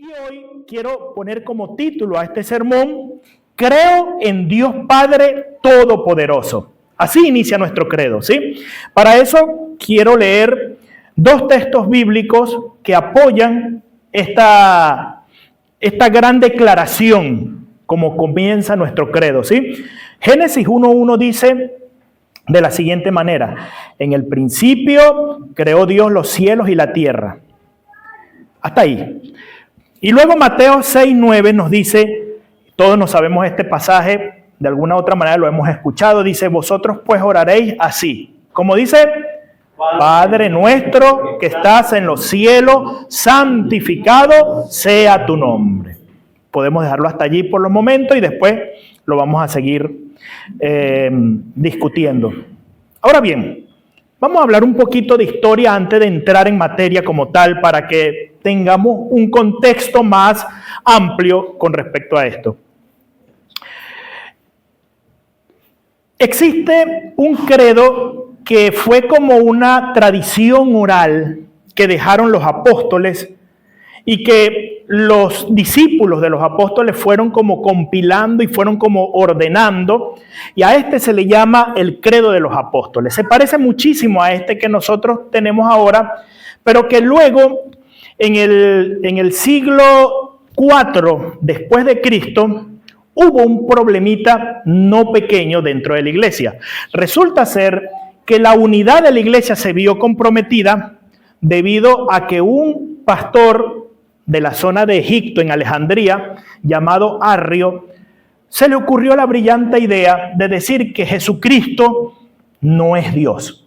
Y hoy quiero poner como título a este sermón: Creo en Dios Padre Todopoderoso. Así inicia nuestro credo, ¿sí? Para eso quiero leer dos textos bíblicos que apoyan esta gran declaración, como comienza nuestro credo, ¿sí? Génesis 1:1 dice de la siguiente manera: en el principio creó Dios los cielos y la tierra. Hasta ahí. Y luego Mateo 6:9 nos dice, todos nos sabemos este pasaje, de alguna u otra manera lo hemos escuchado, dice: vosotros pues oraréis así. Como dice: Padre nuestro que estás en los cielos, santificado sea tu nombre. Podemos dejarlo hasta allí por los momentos y después lo vamos a seguir discutiendo. Ahora bien, vamos a hablar un poquito de historia antes de entrar en materia como tal, para que tengamos un contexto más amplio con respecto a esto. Existe un credo que fue como una tradición oral que dejaron los apóstoles y que los discípulos de los apóstoles fueron como compilando y fueron como ordenando, y a este se le llama el credo de los apóstoles. Se parece muchísimo a este que nosotros tenemos ahora, pero que luego en el siglo IV después de Cristo hubo un problemita no pequeño dentro de la iglesia. Resulta ser que la unidad de la iglesia se vio comprometida debido a que un pastor de la zona de Egipto, en Alejandría, llamado Arrio, se le ocurrió la brillante idea de decir que Jesucristo no es Dios,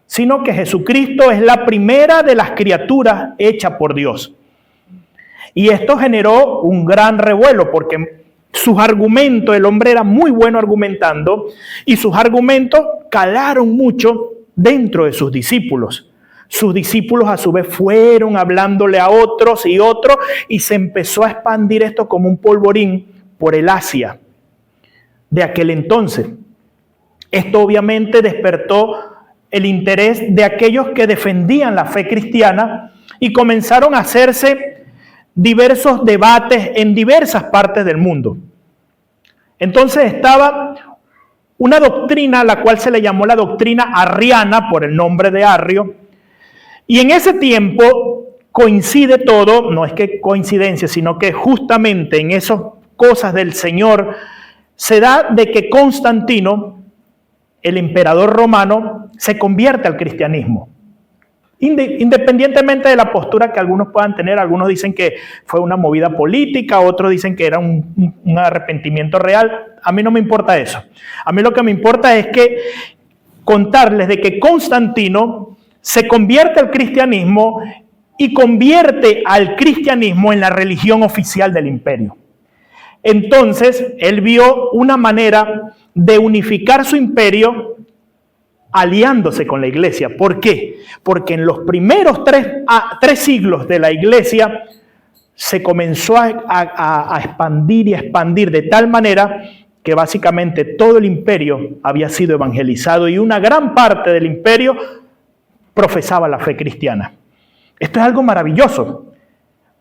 sino que Jesucristo es la primera de las criaturas hecha por Dios. Y esto generó un gran revuelo porque sus argumentos, el hombre era muy bueno argumentando, y sus argumentos calaron mucho dentro de sus discípulos. Sus discípulos a su vez fueron hablándole a otros y otros, y se empezó a expandir esto como un polvorín por el Asia de aquel entonces. Esto obviamente despertó el interés de aquellos que defendían la fe cristiana y comenzaron a hacerse diversos debates en diversas partes del mundo. Entonces estaba una doctrina a la cual se le llamó la doctrina arriana por el nombre de Arrio. Y en ese tiempo coincide todo, no es que coincidencia, sino que justamente en esas cosas del Señor se da de que Constantino, el emperador romano, se convierte al cristianismo. Independientemente de la postura que algunos puedan tener, algunos dicen que fue una movida política, otros dicen que era un arrepentimiento real. A mí no me importa eso. A mí lo que me importa es que contarles de que Constantino se convierte al cristianismo y convierte al cristianismo en la religión oficial del imperio. Entonces, él vio una manera de unificar su imperio aliándose con la iglesia. ¿Por qué? Porque en los primeros tres siglos de la iglesia se comenzó a expandir y a expandir de tal manera que básicamente todo el imperio había sido evangelizado y una gran parte del imperio profesaba la fe cristiana. Esto es algo maravilloso.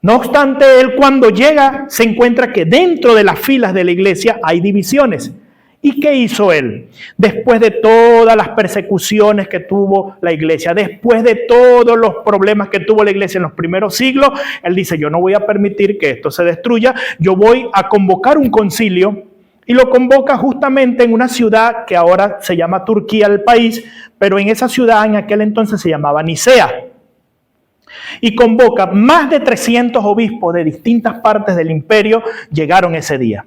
No obstante, él cuando llega se encuentra que dentro de las filas de la iglesia hay divisiones. ¿Y qué hizo él? Después de todas las persecuciones que tuvo la iglesia, después de todos los problemas que tuvo la iglesia en los primeros siglos, él dice: yo no voy a permitir que esto se destruya, yo voy a convocar un concilio. Y lo convoca justamente en una ciudad que ahora se llama Turquía, el país, pero en esa ciudad en aquel entonces se llamaba Nicea. Y convoca más de 300 obispos de distintas partes del imperio, llegaron ese día.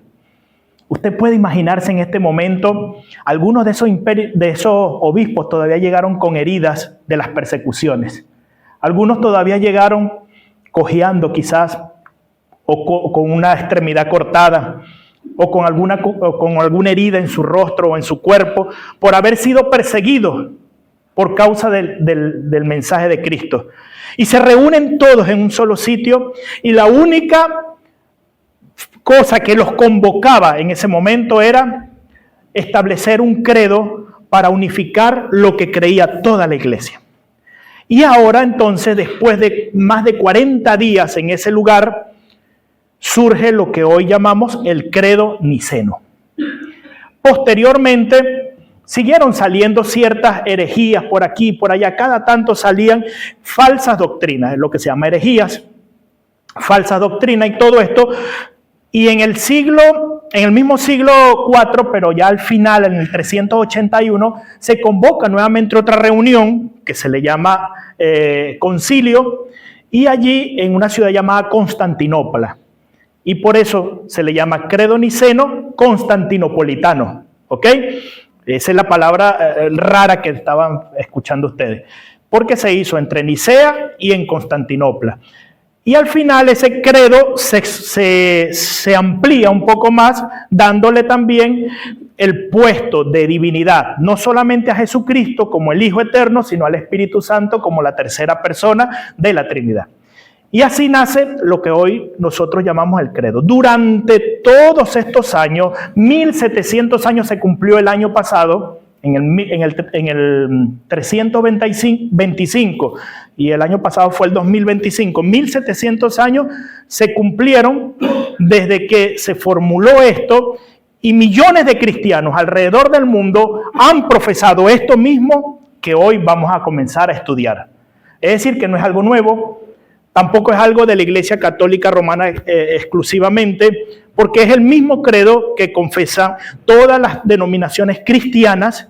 Usted puede imaginarse en este momento, algunos de esos obispos todavía llegaron con heridas de las persecuciones. Algunos todavía llegaron cojeando quizás, o con una extremidad cortada, o con alguna herida en su rostro o en su cuerpo, por haber sido perseguidos por causa del mensaje de Cristo. Y se reúnen todos en un solo sitio, y la única cosa que los convocaba en ese momento era establecer un credo para unificar lo que creía toda la iglesia. Y ahora entonces, después de más de 40 días en ese lugar, surge lo que hoy llamamos el credo niceno. Posteriormente siguieron saliendo ciertas herejías por aquí y por allá. Cada tanto salían falsas doctrinas, lo que se llama herejías, falsas doctrinas y todo esto. Y en el mismo siglo IV, pero ya al final, en el 381, se convoca nuevamente otra reunión que se le llama concilio, y allí en una ciudad llamada Constantinopla. Y por eso se le llama credo niceno constantinopolitano. ¿Ok? Esa es la palabra rara que estaban escuchando ustedes. Porque se hizo entre Nicea y en Constantinopla. Y al final ese credo se amplía un poco más, dándole también el puesto de divinidad, no solamente a Jesucristo como el Hijo Eterno, sino al Espíritu Santo como la tercera persona de la Trinidad. Y así nace lo que hoy nosotros llamamos el credo. Durante todos estos años, 1700 años se cumplió el año pasado, en el 325, y el año pasado fue el 2025. 1700 años se cumplieron desde que se formuló esto, y millones de cristianos alrededor del mundo han profesado esto mismo que hoy vamos a comenzar a estudiar. Es decir, que no es algo nuevo, tampoco es algo de la Iglesia Católica Romana exclusivamente, porque es el mismo credo que confesan todas las denominaciones cristianas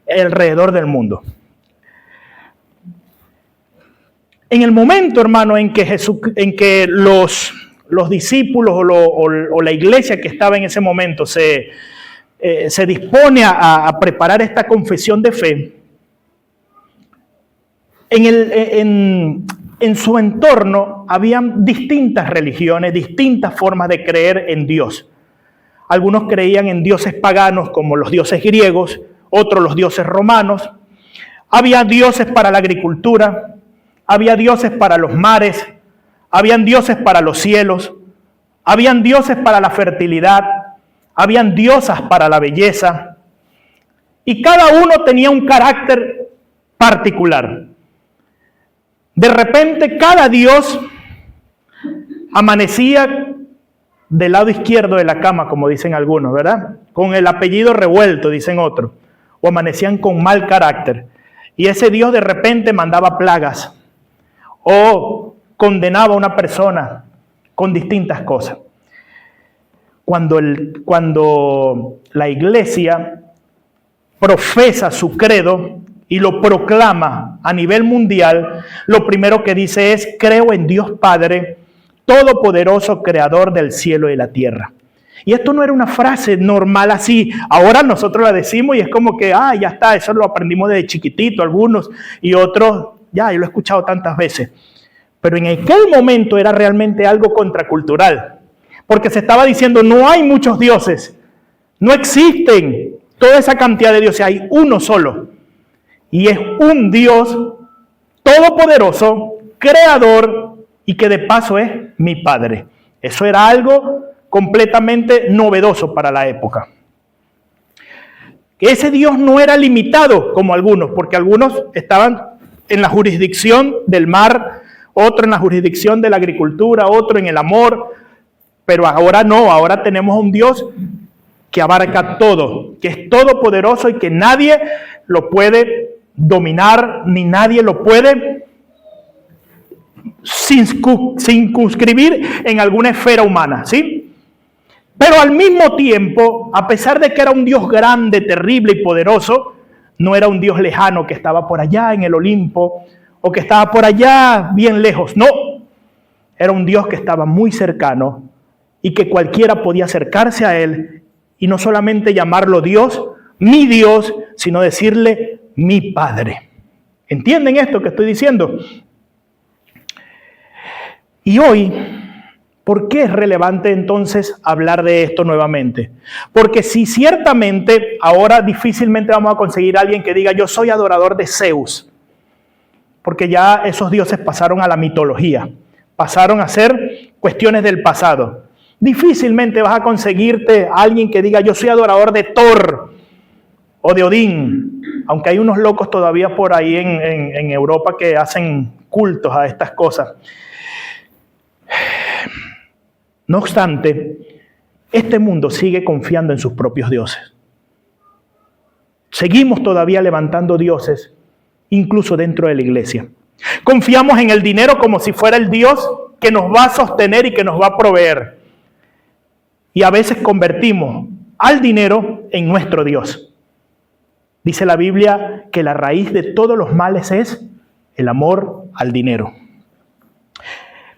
alrededor del mundo. En el momento, hermano, en que los discípulos o la iglesia que estaba en ese momento se dispone a preparar esta confesión de fe, en su entorno habían distintas religiones, distintas formas de creer en Dios. Algunos creían en dioses paganos como los dioses griegos, otros los dioses romanos. Había dioses para la agricultura, había dioses para los mares, habían dioses para los cielos, habían dioses para la fertilidad, habían diosas para la belleza. Y cada uno tenía un carácter particular. De repente cada dios amanecía del lado izquierdo de la cama, como dicen algunos, ¿verdad? Con el apellido revuelto, dicen otros. O amanecían con mal carácter. Y ese dios de repente mandaba plagas. O condenaba a una persona con distintas cosas. Cuando la iglesia profesa su credo y lo proclama a nivel mundial, lo primero que dice es: creo en Dios Padre, todopoderoso, creador del cielo y la tierra. Y esto no era una frase normal así. Ahora nosotros la decimos y es como que, ya está, eso lo aprendimos desde chiquitito, algunos, y otros, yo lo he escuchado tantas veces. Pero en aquel momento era realmente algo contracultural, porque se estaba diciendo: no hay muchos dioses, no existen toda esa cantidad de dioses, hay uno solo. Y es un Dios todopoderoso, creador, y que de paso es mi Padre. Eso era algo completamente novedoso para la época. Que ese Dios no era limitado como algunos, porque algunos estaban en la jurisdicción del mar, otro en la jurisdicción de la agricultura, otro en el amor, pero ahora no, ahora tenemos un Dios que abarca todo, que es todopoderoso y que nadie lo puede dominar, ni nadie lo puede circunscribir en alguna esfera humana, ¿sí? Pero al mismo tiempo, a pesar de que era un Dios grande, terrible y poderoso, no era un Dios lejano que estaba por allá en el Olimpo o que estaba por allá bien lejos, no. Era un Dios que estaba muy cercano y que cualquiera podía acercarse a Él y no solamente llamarlo Dios, mi Dios, sino decirle mi Padre. ¿Entienden esto que estoy diciendo? Y hoy, ¿por qué es relevante entonces hablar de esto nuevamente? Porque si ciertamente ahora difícilmente vamos a conseguir a alguien que diga: yo soy adorador de Zeus, porque ya esos dioses pasaron a la mitología, pasaron a ser cuestiones del pasado. Difícilmente vas a conseguirte a alguien que diga: yo soy adorador de Thor o de Odín, aunque hay unos locos todavía por ahí en Europa que hacen cultos a estas cosas. No obstante, este mundo sigue confiando en sus propios dioses. Seguimos todavía levantando dioses, incluso dentro de la iglesia. Confiamos en el dinero como si fuera el Dios que nos va a sostener y que nos va a proveer. Y a veces convertimos al dinero en nuestro Dios. Dice la Biblia que la raíz de todos los males es el amor al dinero.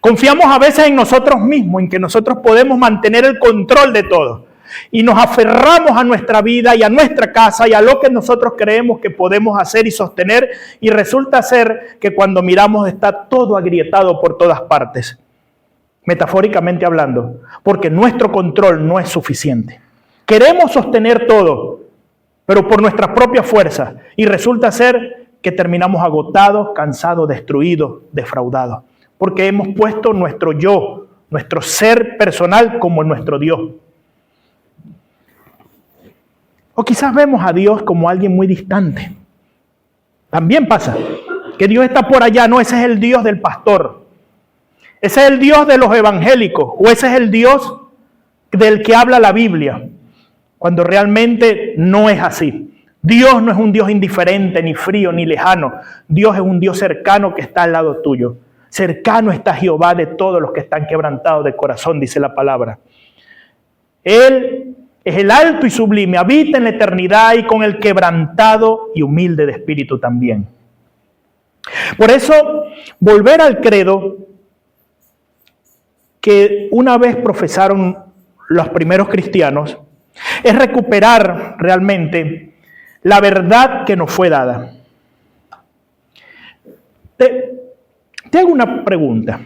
Confiamos a veces en nosotros mismos, en que nosotros podemos mantener el control de todo. Y nos aferramos a nuestra vida y a nuestra casa y a lo que nosotros creemos que podemos hacer y sostener. Y resulta ser que cuando miramos está todo agrietado por todas partes. Metafóricamente hablando, porque nuestro control no es suficiente. Queremos sostener todo, pero por nuestra propia fuerza. Y resulta ser que terminamos agotados, cansados, destruidos, defraudados. Porque hemos puesto nuestro yo, nuestro ser personal como nuestro Dios. O quizás vemos a Dios como alguien muy distante. También pasa que Dios está por allá. No, ese es el Dios del pastor. Ese es el Dios de los evangélicos. O ese es el Dios del que habla la Biblia. Cuando realmente no es así. Dios no es un Dios indiferente, ni frío, ni lejano. Dios es un Dios cercano que está al lado tuyo. Cercano está Jehová de todos los que están quebrantados de corazón, dice la palabra. Él es el alto y sublime, habita en la eternidad y con el quebrantado y humilde de espíritu también. Por eso, volver al credo que una vez profesaron los primeros cristianos es recuperar realmente la verdad que nos fue dada. Te hago una pregunta.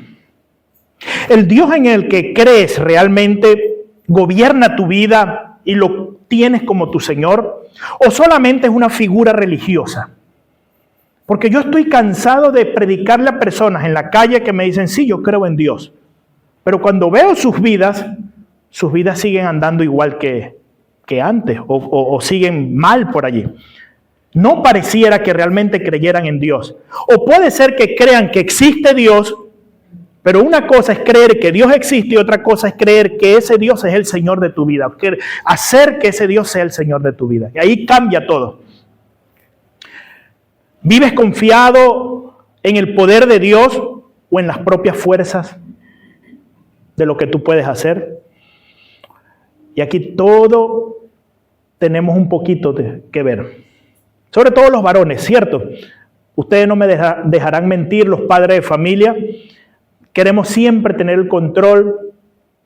¿El Dios en el que crees realmente gobierna tu vida y lo tienes como tu Señor? ¿O solamente es una figura religiosa? Porque yo estoy cansado de predicarle a personas en la calle que me dicen, sí, yo creo en Dios. Pero cuando veo sus vidas siguen andando igual que antes o siguen mal por allí. No pareciera que realmente creyeran en Dios. O puede ser que crean que existe Dios, pero una cosa es creer que Dios existe y otra cosa es creer que ese Dios es el Señor de tu vida. Hacer que ese Dios sea el Señor de tu vida. Y ahí cambia todo. ¿Vives confiado en el poder de Dios o en las propias fuerzas de lo que tú puedes hacer? Y aquí todo tenemos un poquito que ver. Sobre todo los varones, ¿cierto? Ustedes no me dejarán mentir, los padres de familia. Queremos siempre tener el control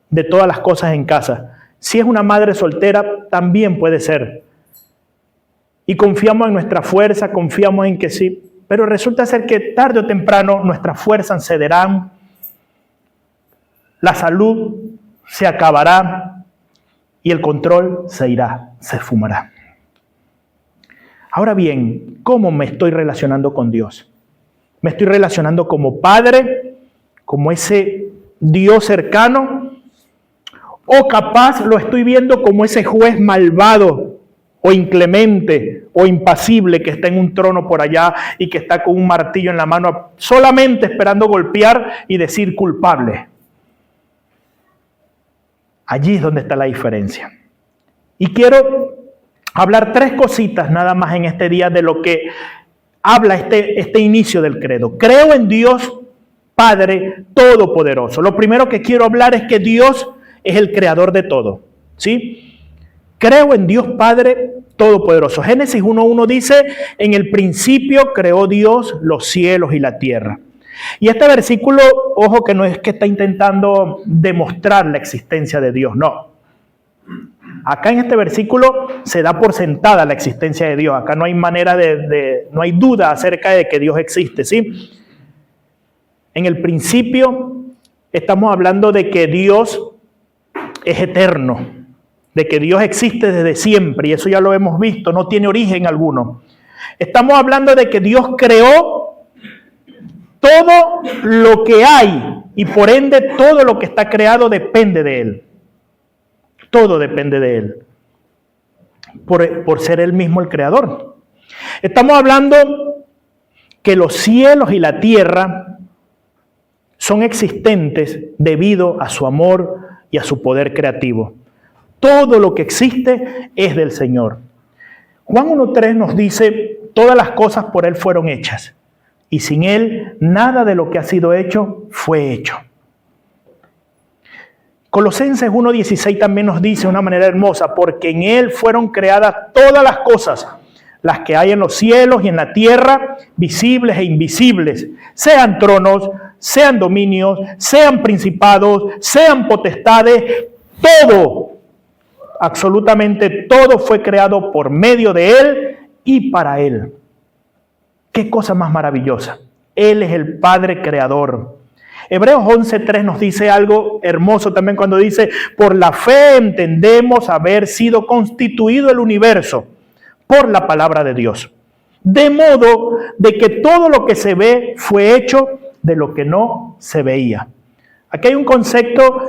de todas las cosas en casa. Si es una madre soltera, también puede ser. Y confiamos en nuestra fuerza, confiamos en que sí. Pero resulta ser que tarde o temprano nuestras fuerzas cederán, la salud se acabará y el control se irá, se esfumará. Ahora bien, ¿cómo me estoy relacionando con Dios? ¿Me estoy relacionando como padre, como ese Dios cercano? ¿O capaz lo estoy viendo como ese juez malvado o inclemente o impasible que está en un trono por allá y que está con un martillo en la mano solamente esperando golpear y decir culpable? Allí es donde está la diferencia. Y quiero hablar 3 cositas nada más en este día de lo que habla este inicio del credo. Creo en Dios Padre Todopoderoso. Lo primero que quiero hablar es que Dios es el creador de todo, ¿sí? Creo en Dios Padre Todopoderoso. Génesis 1:1 dice, en el principio creó Dios los cielos y la tierra. Y este versículo, ojo, que no es que está intentando demostrar la existencia de Dios, no. Acá en este versículo se da por sentada la existencia de Dios. Acá no hay manera no hay duda acerca de que Dios existe, ¿sí? En el principio estamos hablando de que Dios es eterno, de que Dios existe desde siempre, y eso ya lo hemos visto, no tiene origen alguno. Estamos hablando de que Dios creó todo lo que hay, y por ende todo lo que está creado depende de Él. Todo depende de Él, por ser Él mismo el creador. Estamos hablando que los cielos y la tierra son existentes debido a su amor y a su poder creativo. Todo lo que existe es del Señor. Juan 1:3 nos dice, todas las cosas por Él fueron hechas, y sin Él nada de lo que ha sido hecho fue hecho. Colosenses 1:16 también nos dice de una manera hermosa, porque en Él fueron creadas todas las cosas, las que hay en los cielos y en la tierra, visibles e invisibles, sean tronos, sean dominios, sean principados, sean potestades, todo, absolutamente todo fue creado por medio de Él y para Él. Qué cosa más maravillosa. Él es el Padre Creador. Hebreos 11:3 nos dice algo hermoso también cuando dice, por la fe entendemos haber sido constituido el universo por la palabra de Dios. De modo de que todo lo que se ve fue hecho de lo que no se veía. Aquí hay un concepto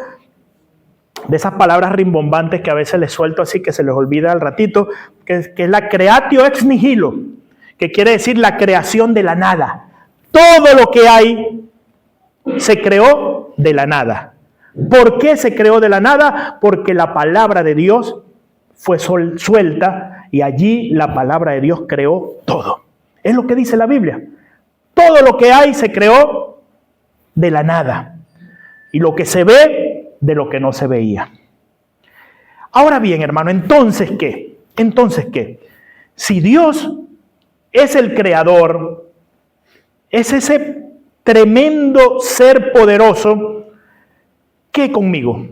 de esas palabras rimbombantes que a veces les suelto así que se les olvida al ratito, que es la creatio ex nihilo, que quiere decir la creación de la nada. Todo lo que hay se creó de la nada. ¿Por qué se creó de la nada? Porque la palabra de Dios fue suelta y allí la palabra de Dios creó todo. Es lo que dice la Biblia. Todo lo que hay se creó de la nada. Y lo que se ve de lo que no se veía. Ahora bien, hermano, ¿entonces qué? ¿Entonces qué? Si Dios es el creador, es ese tremendo ser poderoso, ¿qué conmigo?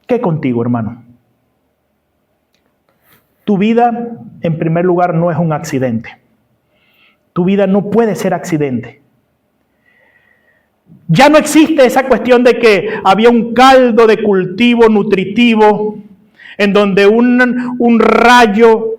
¿Qué contigo, hermano? Tu vida, en primer lugar, no es un accidente. Tu vida no puede ser accidente. Ya no existe esa cuestión de que había un caldo de cultivo nutritivo en donde un rayo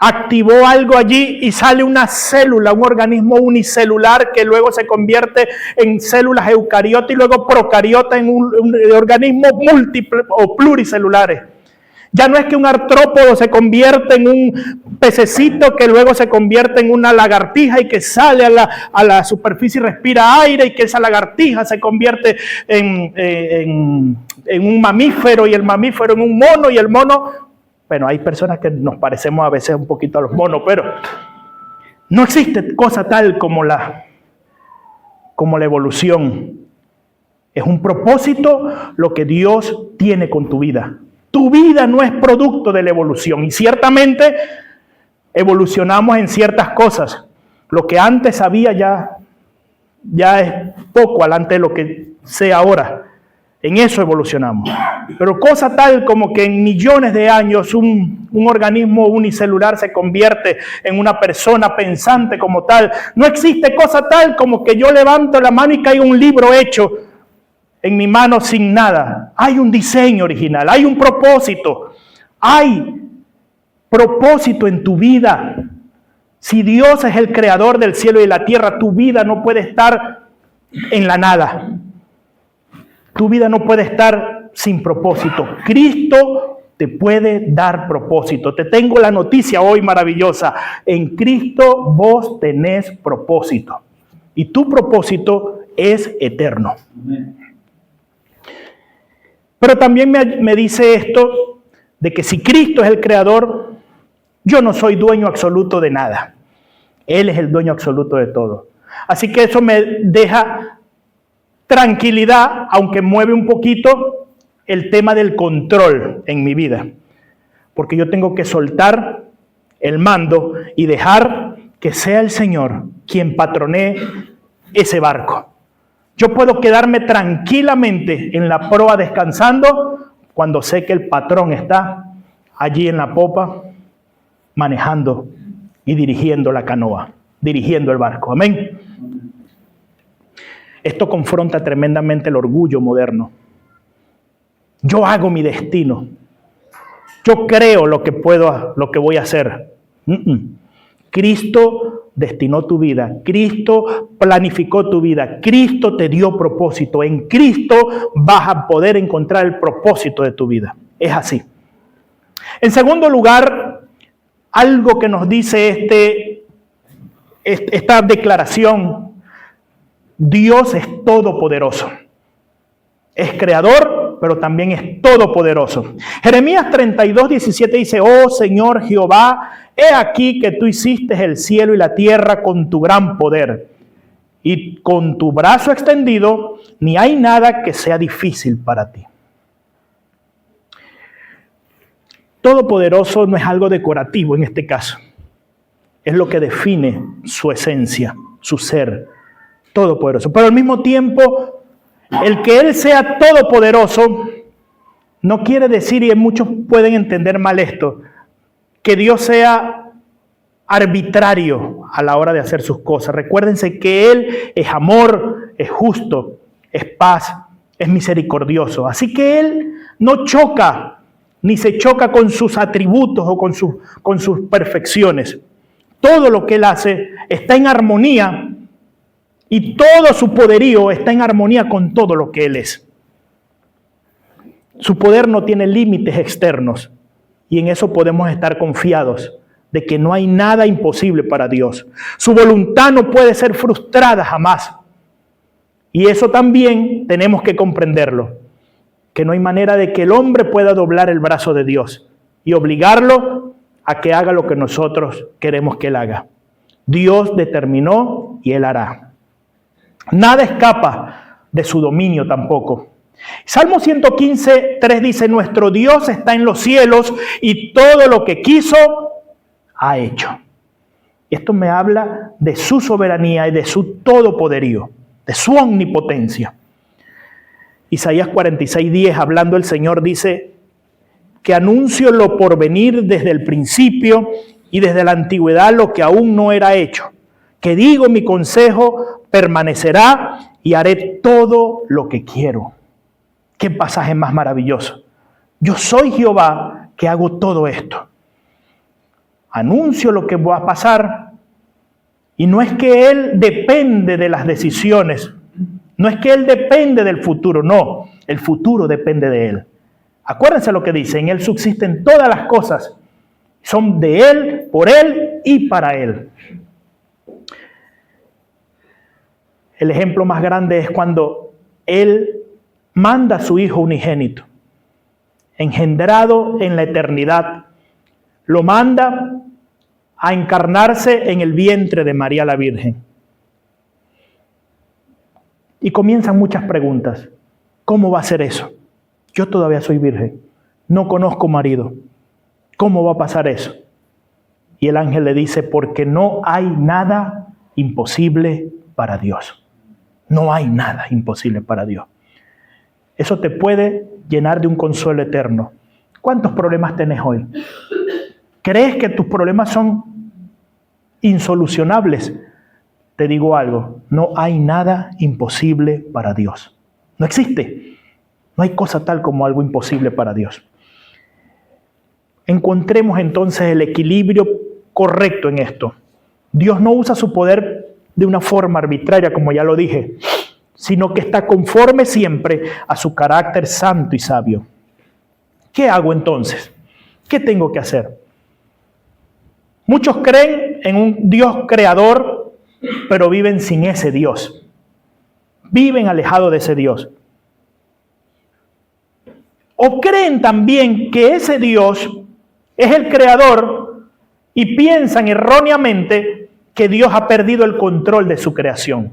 activó algo allí y sale una célula, un organismo unicelular que luego se convierte en células eucariotas y luego procariota en un organismo múltiple o pluricelulares. Ya no es que un artrópodo se convierte en un pececito que luego se convierte en una lagartija y que sale a la superficie y respira aire y que esa lagartija se convierte en un mamífero y el mamífero en un mono y el mono... Bueno, hay personas que nos parecemos a veces un poquito a los monos, pero no existe cosa tal como la evolución. Es un propósito lo que Dios tiene con tu vida. Tu vida no es producto de la evolución y ciertamente evolucionamos en ciertas cosas. Lo que antes había ya es poco alante de lo que sé ahora. En eso evolucionamos. Pero cosa tal como que en millones de años un organismo unicelular se convierte en una persona pensante como tal. No existe cosa tal como que yo levanto la mano y caiga un libro hecho en mi mano sin nada. Hay un diseño original, hay un propósito. Hay propósito en tu vida. Si Dios es el creador del cielo y de la tierra, tu vida no puede estar en la nada. Tu vida no puede estar sin propósito. Cristo te puede dar propósito. Te tengo la noticia hoy maravillosa. En Cristo vos tenés propósito. Y tu propósito es eterno. Amén. Pero también me dice esto de que si Cristo es el creador, yo no soy dueño absoluto de nada. Él es el dueño absoluto de todo. Así que eso me deja tranquilidad, aunque mueve un poquito el tema del control en mi vida. Porque yo tengo que soltar el mando y dejar que sea el Señor quien patronee ese barco. Yo puedo quedarme tranquilamente en la proa descansando cuando sé que el patrón está allí en la popa manejando y dirigiendo la canoa, dirigiendo el barco. Amén. Esto confronta tremendamente el orgullo moderno. Yo hago mi destino. Yo creo lo que voy a hacer. Cristo destinó tu vida. Cristo planificó tu vida. Cristo te dio propósito. En Cristo vas a poder encontrar el propósito de tu vida. Es así. En segundo lugar, algo que nos dice esta declaración: Dios es todopoderoso. Es creador pero también es todopoderoso. Jeremías 32:17 dice: oh Señor Jehová, he aquí que tú hiciste el cielo y la tierra con tu gran poder, y con tu brazo extendido, ni hay nada que sea difícil para ti. Todopoderoso no es algo decorativo en este caso. Es lo que define su esencia, su ser, todopoderoso. Pero al mismo tiempo, el que Él sea todopoderoso no quiere decir, y muchos pueden entender mal esto, que Dios sea arbitrario a la hora de hacer sus cosas. Recuérdense que Él es amor, es justo, es paz, es misericordioso. Así que Él no choca, ni se choca con sus atributos o con sus perfecciones. Todo lo que Él hace está en armonía y todo su poderío está en armonía con todo lo que Él es. Su poder no tiene límites externos y en eso podemos estar confiados de que no hay nada imposible para Dios. Su voluntad no puede ser frustrada jamás. Y eso también tenemos que comprenderlo, que no hay manera de que el hombre pueda doblar el brazo de Dios y obligarlo a que haga lo que nosotros queremos que Él haga. Dios determinó y Él hará. Nada escapa de su dominio tampoco. Salmo 115:3 dice: nuestro Dios está en los cielos y todo lo que quiso ha hecho. Esto me habla de su soberanía y de su todopoderío, de su omnipotencia. Isaías 46:10, hablando el Señor, dice que anuncio lo por venir desde el principio y desde la antigüedad lo que aún no era hecho. Que digo, mi consejo permanecerá y haré todo lo que quiero. Qué pasaje más maravilloso. Yo soy Jehová que hago todo esto. Anuncio lo que va a pasar y no es que Él depende de las decisiones, no es que Él depende del futuro, no, el futuro depende de Él. Acuérdense lo que dice: en Él subsisten todas las cosas, son de Él, por Él y para Él. El ejemplo más grande es cuando Él manda a su Hijo unigénito, engendrado en la eternidad, lo manda a encarnarse en el vientre de María la Virgen. Y comienzan muchas preguntas. ¿Cómo va a ser eso? Yo todavía soy virgen, no conozco marido. ¿Cómo va a pasar eso? Y el ángel le dice: porque no hay nada imposible para Dios. No hay nada imposible para Dios. Eso te puede llenar de un consuelo eterno. ¿Cuántos problemas tenés hoy? ¿Crees que tus problemas son insolucionables? Te digo algo, no hay nada imposible para Dios. No existe. No hay cosa tal como algo imposible para Dios. Encontremos entonces el equilibrio correcto en esto. Dios no usa su poder de una forma arbitraria, como ya lo dije, sino que está conforme siempre a su carácter santo y sabio. ¿Qué hago entonces? ¿Qué tengo que hacer? Muchos creen en un Dios creador, pero viven sin ese Dios. Viven alejados de ese Dios. O creen también que ese Dios es el creador y piensan erróneamente que Dios ha perdido el control de su creación.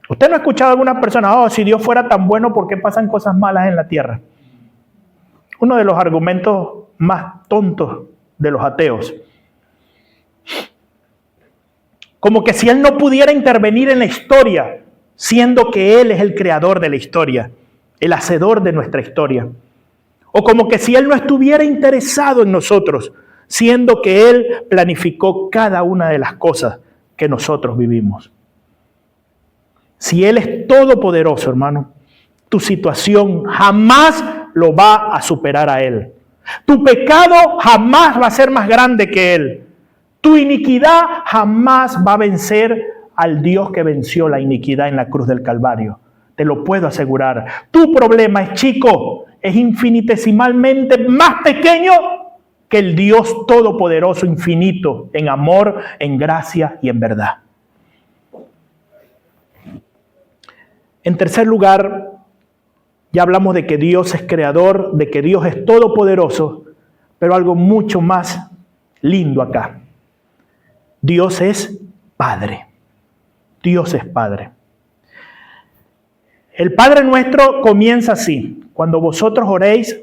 ¿Usted no ha escuchado a algunas personas: oh, si Dios fuera tan bueno, ¿por qué pasan cosas malas en la tierra? Uno de los argumentos más tontos de los ateos. Como que si Él no pudiera intervenir en la historia, siendo que Él es el creador de la historia, el hacedor de nuestra historia. O como que si Él no estuviera interesado en nosotros, siendo que Él planificó cada una de las cosas que nosotros vivimos. Si Él es todopoderoso, hermano, tu situación jamás lo va a superar a Él. Tu pecado jamás va a ser más grande que Él. Tu iniquidad jamás va a vencer al Dios que venció la iniquidad en la cruz del Calvario. Te lo puedo asegurar. Tu problema es chico, es infinitesimalmente más pequeño que el Dios todopoderoso, infinito, en amor, en gracia y en verdad. En tercer lugar, Ya hablamos de que Dios es creador, de que Dios es todopoderoso, pero algo mucho más lindo acá. Dios es Padre. Dios es Padre. El Padre nuestro comienza así. Cuando vosotros oréis,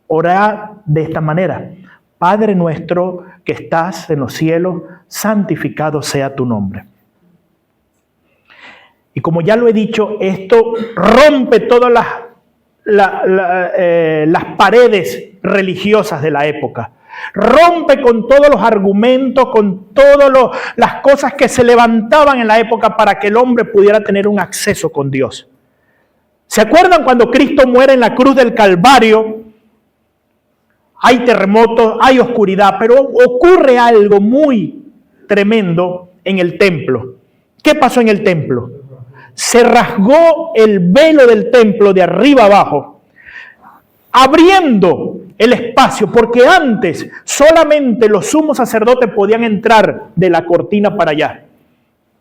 orad de esta manera. Padre nuestro que estás en los cielos, santificado sea tu nombre. Y como ya lo he dicho, esto rompe todas las paredes religiosas de la época. Rompe con todos los argumentos, con todas las cosas que se levantaban en la época para que el hombre pudiera tener un acceso con Dios. ¿Se acuerdan cuando Cristo muere en la cruz del Calvario? Hay terremotos, hay oscuridad, pero ocurre algo muy tremendo en el templo. ¿Qué pasó en el templo? Se rasgó el velo del templo de arriba abajo, abriendo el espacio, porque antes solamente los sumos sacerdotes podían entrar de la cortina para allá,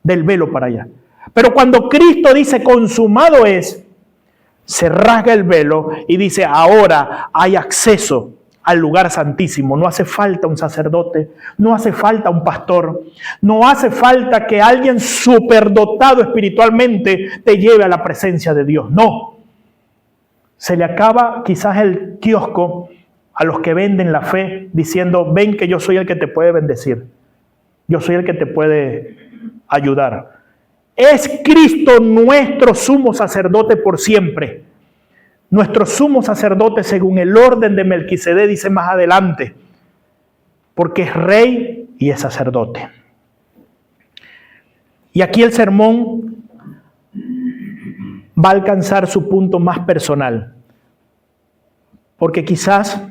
del velo para allá. Pero cuando Cristo dice consumado es, se rasga el velo y dice ahora hay acceso al lugar santísimo. No hace falta un sacerdote, no hace falta un pastor, no hace falta que alguien superdotado espiritualmente te lleve a la presencia de Dios. No. Se le acaba quizás el kiosco a los que venden la fe diciendo, ven que yo soy el que te puede bendecir. Yo soy el que te puede ayudar. Es Cristo nuestro sumo sacerdote por siempre. Nuestro sumo sacerdote según el orden de Melquisedec, dice más adelante, porque es rey y es sacerdote. Y aquí el sermón va a alcanzar su punto más personal, porque quizás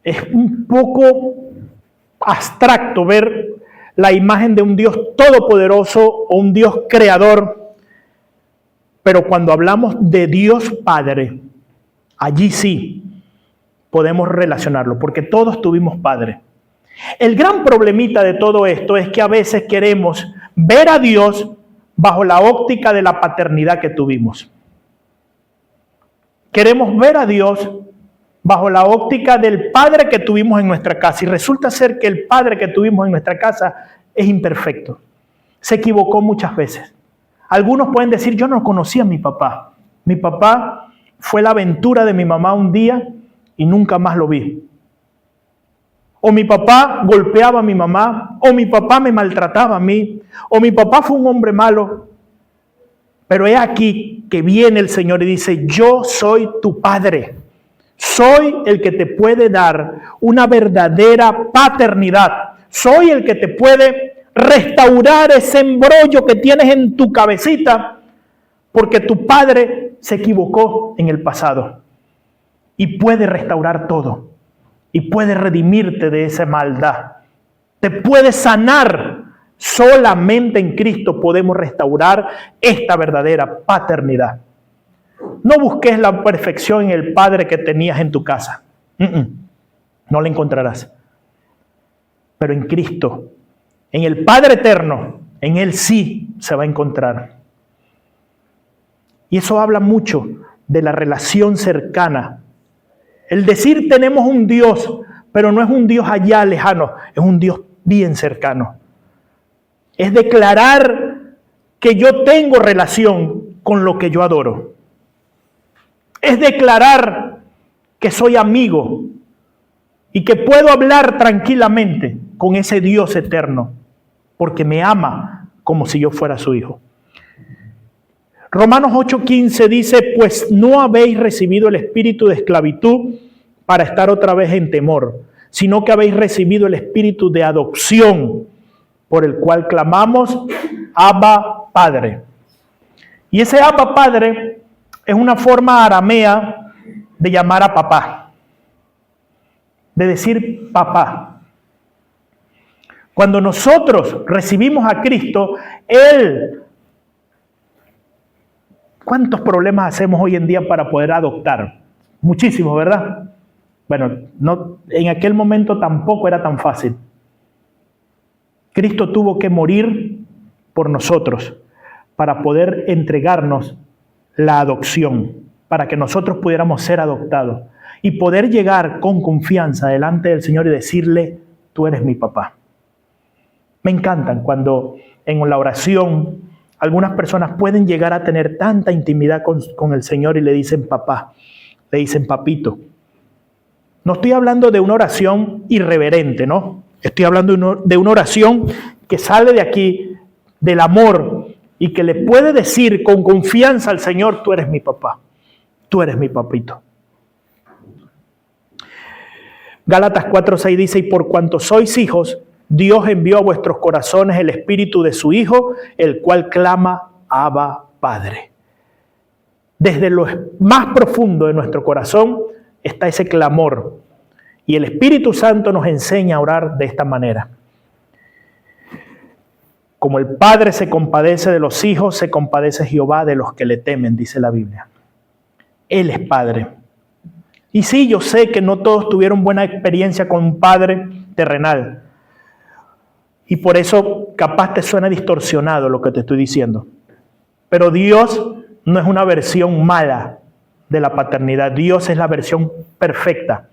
es un poco abstracto ver la imagen de un Dios todopoderoso o un Dios creador. Pero cuando hablamos de Dios Padre, allí sí podemos relacionarlo, porque todos tuvimos padre. El gran problemita de todo esto es que a veces queremos ver a Dios bajo la óptica de la paternidad que tuvimos. Queremos ver a Dios bajo la óptica del padre que tuvimos en nuestra casa. Y resulta ser que el padre que tuvimos en nuestra casa es imperfecto. Se equivocó muchas veces. Algunos pueden decir, yo no conocía a mi papá. Mi papá fue la aventura de mi mamá un día y nunca más lo vi. O mi papá golpeaba a mi mamá, o mi papá me maltrataba a mí, o mi papá fue un hombre malo. Pero he aquí que viene el Señor y dice, yo soy tu padre. Soy el que te puede dar una verdadera paternidad. Soy el que te puede restaurar ese embrollo que tienes en tu cabecita porque tu padre se equivocó en el pasado y puede restaurar todo y puede redimirte de esa maldad, te puede sanar. Solamente en Cristo podemos restaurar esta verdadera paternidad. No busques la perfección en el padre que tenías en tu casa, no la encontrarás, pero en Cristo, en el Padre eterno, en Él sí se va a encontrar. Y eso habla mucho de la relación cercana. El decir tenemos un Dios, pero no es un Dios allá lejano, es un Dios bien cercano. Es declarar que yo tengo relación con lo que yo adoro. Es declarar que soy amigo y que puedo hablar tranquilamente con ese Dios eterno, porque me ama como si yo fuera su hijo. Romanos 8:15 dice, pues no habéis recibido el espíritu de esclavitud para estar otra vez en temor, sino que habéis recibido el espíritu de adopción, por el cual clamamos, Abba Padre. Y ese Abba Padre es una forma aramea de llamar a papá, de decir papá. Cuando nosotros recibimos a Cristo, Él... ¿Cuántos problemas hacemos hoy en día para poder adoptar? Muchísimos, ¿verdad? Bueno, no, en aquel momento tampoco era tan fácil. Cristo tuvo que morir por nosotros para poder entregarnos la adopción, para que nosotros pudiéramos ser adoptados y poder llegar con confianza delante del Señor y decirle, tú eres mi papá. Me encantan cuando en la oración algunas personas pueden llegar a tener tanta intimidad con el Señor y le dicen papá, le dicen papito. No estoy hablando de una oración irreverente, ¿no? Estoy hablando de una oración que sale de aquí, del amor, y que le puede decir con confianza al Señor, tú eres mi papá, tú eres mi papito. Gálatas 4:6 dice, y por cuanto sois hijos, Dios envió a vuestros corazones el espíritu de su Hijo, el cual clama, Abba, Padre. Desde lo más profundo de nuestro corazón está ese clamor. Y el Espíritu Santo nos enseña a orar de esta manera. Como el Padre se compadece de los hijos, se compadece Jehová de los que le temen, dice la Biblia. Él es Padre. Y sí, yo sé que no todos tuvieron buena experiencia con un Padre terrenal. Y por eso capaz te suena distorsionado lo que te estoy diciendo. Pero Dios no es una versión mala de la paternidad. Dios es la versión perfecta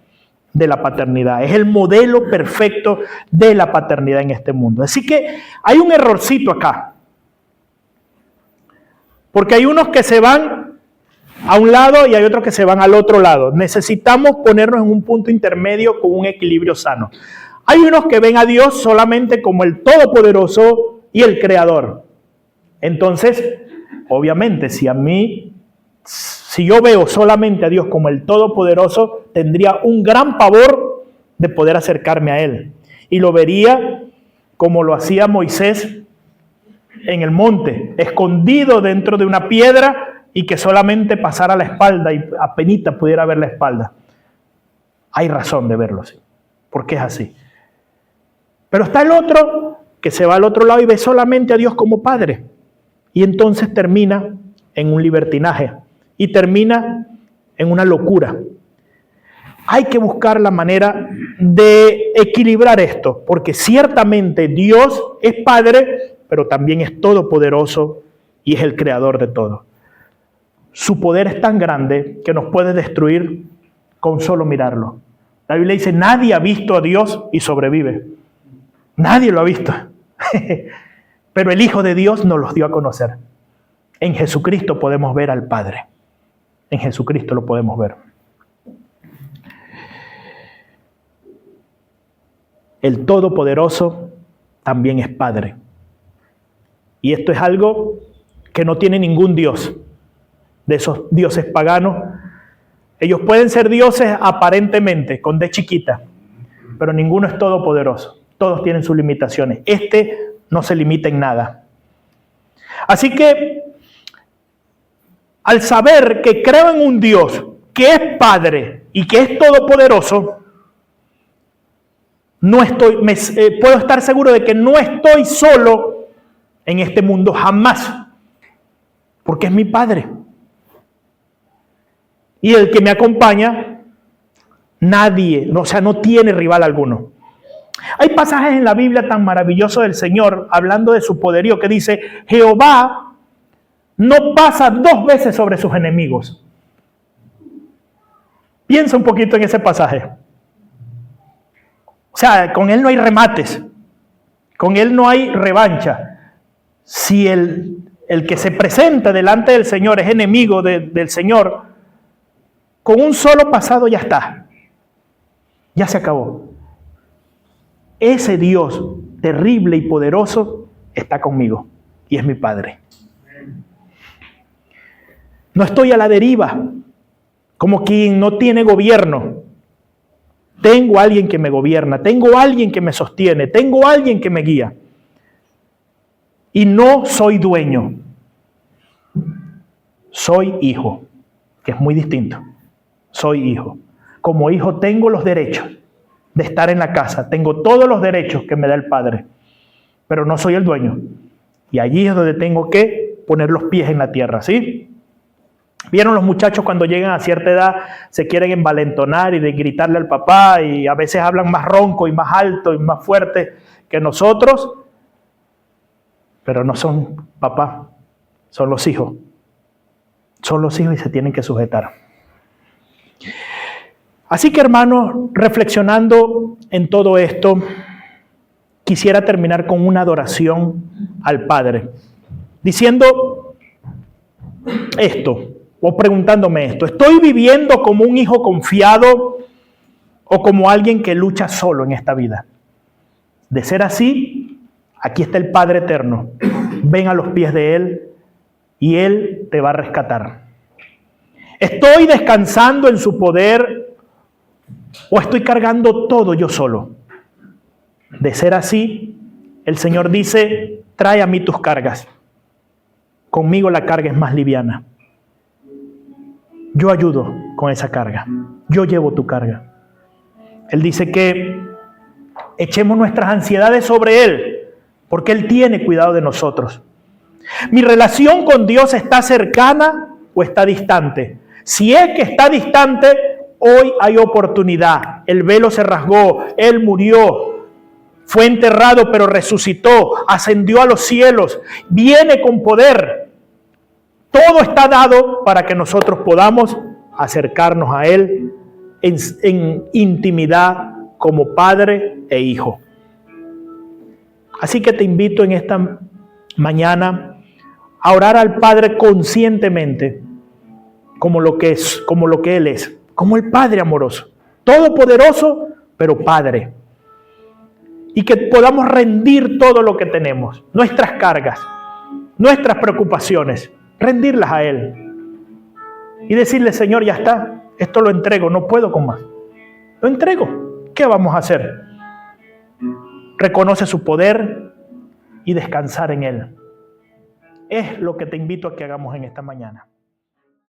de la paternidad. Es el modelo perfecto de la paternidad en este mundo. Así que hay un errorcito acá. Porque hay unos que se van a un lado y hay otros que se van al otro lado. Necesitamos ponernos en un punto intermedio con un equilibrio sano. Hay unos que ven a Dios solamente como el Todopoderoso y el Creador. Entonces, obviamente, si yo veo solamente a Dios como el Todopoderoso, tendría un gran pavor de poder acercarme a Él. Y lo vería como lo hacía Moisés en el monte, escondido dentro de una piedra y que solamente pasara la espalda y apenita pudiera ver la espalda. Hay razón de verlo así, porque es así. Pero está el otro que se va al otro lado y ve solamente a Dios como Padre. Y entonces termina en un libertinaje y termina en una locura. Hay que buscar la manera de equilibrar esto, porque ciertamente Dios es Padre, pero también es todopoderoso y es el creador de todo. Su poder es tan grande que nos puede destruir con solo mirarlo. La Biblia dice, nadie ha visto a Dios y sobrevive. Nadie lo ha visto. Pero el Hijo de Dios nos los dio a conocer. En Jesucristo podemos ver al Padre. En Jesucristo lo podemos ver. El Todopoderoso también es Padre. Y esto es algo que no tiene ningún Dios de esos dioses paganos. Ellos pueden ser dioses aparentemente, con D chiquita, pero ninguno es todopoderoso. Todos tienen sus limitaciones. Este no se limita en nada. Así que, al saber que creo en un Dios que es Padre y que es todopoderoso, puedo estar seguro de que no estoy solo en este mundo jamás, porque es mi Padre. Y el que me acompaña, nadie, no tiene rival alguno. Hay pasajes en la Biblia tan maravillosos del Señor, hablando de su poderío, que dice, Jehová no pasa 2 veces sobre sus enemigos. Piensa un poquito en ese pasaje. O sea, con Él no hay remates, con Él no hay revancha. Si el que se presenta delante del Señor es enemigo del Señor, con un solo pasado ya está, ya se acabó. Ese Dios terrible y poderoso está conmigo y es mi Padre. No estoy a la deriva, como quien no tiene gobierno. Tengo a alguien que me gobierna, tengo a alguien que me sostiene, tengo a alguien que me guía. Y no soy dueño, soy hijo, que es muy distinto. Soy hijo. Como hijo tengo los derechos de estar en la casa, tengo todos los derechos que me da el Padre, pero no soy el dueño. Y allí es donde tengo que poner los pies en la tierra, ¿sí? ¿Vieron los muchachos cuando llegan a cierta edad se quieren envalentonar y de gritarle al papá y a veces hablan más ronco y más alto y más fuerte que nosotros? Pero no son papá, son los hijos. Son los hijos y se tienen que sujetar. Así que, hermanos, reflexionando en todo esto, quisiera terminar con una adoración al Padre, diciendo esto, o preguntándome esto: ¿estoy viviendo como un hijo confiado o como alguien que lucha solo en esta vida? De ser así, aquí está el Padre eterno. Ven a los pies de Él y Él te va a rescatar. ¿Estoy descansando en su poder o estoy cargando todo yo solo? De ser así, el Señor dice: trae a mí tus cargas. Conmigo la carga es más liviana. Yo ayudo con esa carga. Yo llevo tu carga. Él dice que echemos nuestras ansiedades sobre Él, porque Él tiene cuidado de nosotros. ¿Mi relación con Dios está cercana o está distante? Si es que está distante, hoy hay oportunidad. El velo se rasgó, Él murió, fue enterrado pero resucitó, ascendió a los cielos, viene con poder. Todo está dado para que nosotros podamos acercarnos a Él en intimidad como padre e hijo. Así que te invito en esta mañana a orar al Padre conscientemente, como lo que es, como lo que Él es, como el Padre amoroso, todopoderoso, pero Padre. Y que podamos rendir todo lo que tenemos, nuestras cargas, nuestras preocupaciones, rendirlas a Él. Y decirle: Señor, ya está, esto lo entrego, no puedo con más. Lo entrego. ¿Qué vamos a hacer? Reconoce su poder y descansar en Él. Es lo que te invito a que hagamos en esta mañana.